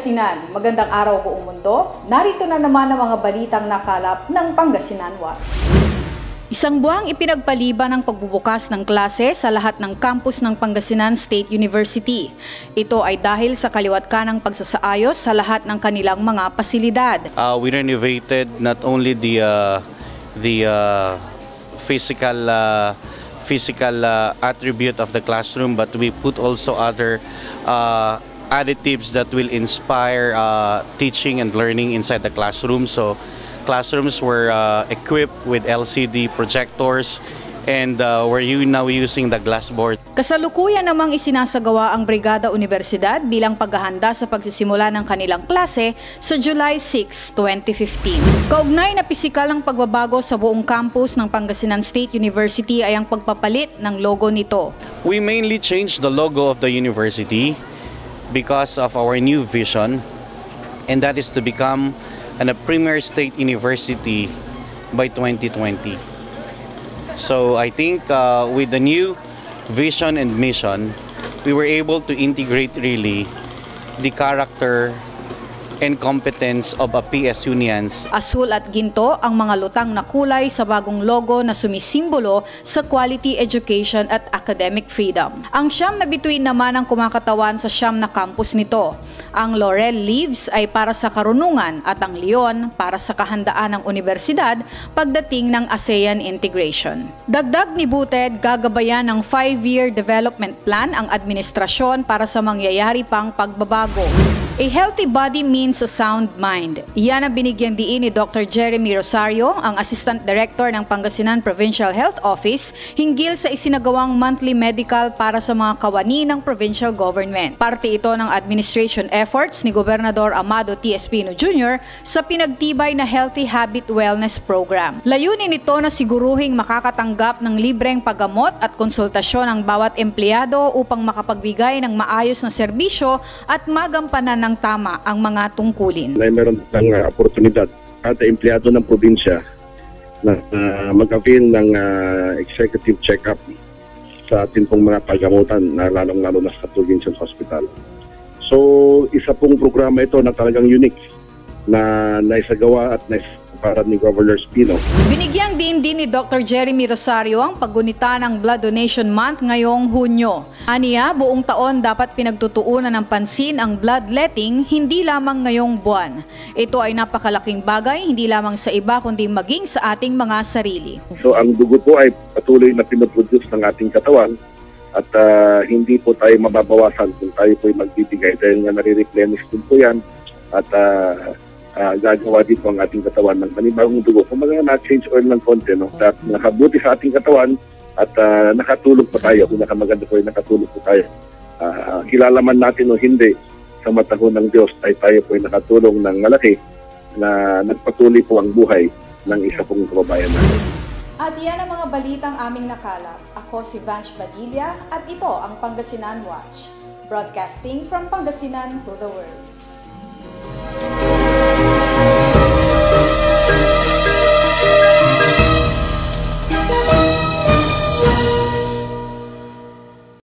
Pangasinan, magandang araw buong mundo. Narito na naman ang mga balitang nakalap ng Pangasinan Watch. Isang buwang ipinagpaliban ng pagbubukas ng klase sa lahat ng campus ng Pangasinan State University. Ito ay dahil sa kaliwatkanang pagsasaayos sa lahat ng kanilang mga pasilidad. We renovated not only the physical attribute of the classroom, but we put also other additives that will inspire teaching and learning inside the classroom. So classrooms were equipped with LCD projectors, and we're now using the glass board. Kasalukuyan namang isinasagawa ang Brigada Universidad bilang paghahanda sa pagsisimula ng kanilang klase sa July 6, 2015. Kaugnay na pisikal ng pagbabago sa buong campus ng Pangasinan State University ay ang pagpapalit ng logo nito. We mainly changed the logo of the university because of our new vision, and that is to become a premier state university by 2020. So I think with the new vision and mission, we were able to integrate really the character and competence of a PS Unions. Asul at ginto ang mga lutang na kulay sa bagong logo na sumisimbolo sa quality education at academic freedom. Ang siyam na bituin naman ang kumakatawan sa siyam na campus nito. Ang laurel leaves ay para sa karunungan at ang leon para sa kahandaan ng universidad pagdating ng ASEAN integration. Dagdag ni Buted, gagabayan ng 5-year development plan ang administrasyon para sa mangyayari pang pagbabago. A healthy body means a sound mind. Iyan ang binigyan diin ni Dr. Jeremy Rosario, ang Assistant Director ng Pangasinan Provincial Health Office, hinggil sa isinagawang monthly medical para sa mga kawani ng provincial government. Parte ito ng administration efforts ni Gobernador Amado T. Espino Jr. sa pinagtibay na Healthy Habit Wellness Program. Layunin nito na siguruhing makakatanggap ng libreng paggamot at konsultasyon ang bawat empleyado upang makapagbigay ng maayos na serbisyo at magampanan ng tama ang mga tungkulin. Meron ng oportunidad kada empleyado ng probinsya na mag-avail ng executive check-up sa ating pong mga paggamutan na lalong-lalo na sa Provincial Hospital. So, isa pong programa ito na talagang unique na naisagawa at para ni Governor Espino. Binigyang din ni Dr. Jeremy Rosario ang paggunita ng Blood Donation Month ngayong Hunyo. Aniya, buong taon dapat pinagtutuunan ng pansin ang bloodletting, hindi lamang ngayong buwan. Ito ay napakalaking bagay, hindi lamang sa iba kundi maging sa ating mga sarili. So ang dugo po ay patuloy na pinoproduce ng ating katawan at hindi po tayo mababawasan kung tayo po ay magbibigay dahil nga nare-replenish din po yan at gagawa dito ang ating katawan ng panibagong dugo. Kung mga na-change oil ng konti, no? At nakabuti sa ating katawan at nakatulog pa tayo. Kung nakamaganda po ay nakatulog po tayo. Kilala man natin o hindi, sa mata ng Diyos ay tayo po ay nakatulong ng malaki na nagpatuloy po ang buhay ng isa pong kababayan natin. At yan ang mga balitang aming nakalap. Ako si Vanch Padilla at ito ang Pangasinan Watch. Broadcasting from Pangasinan to the world.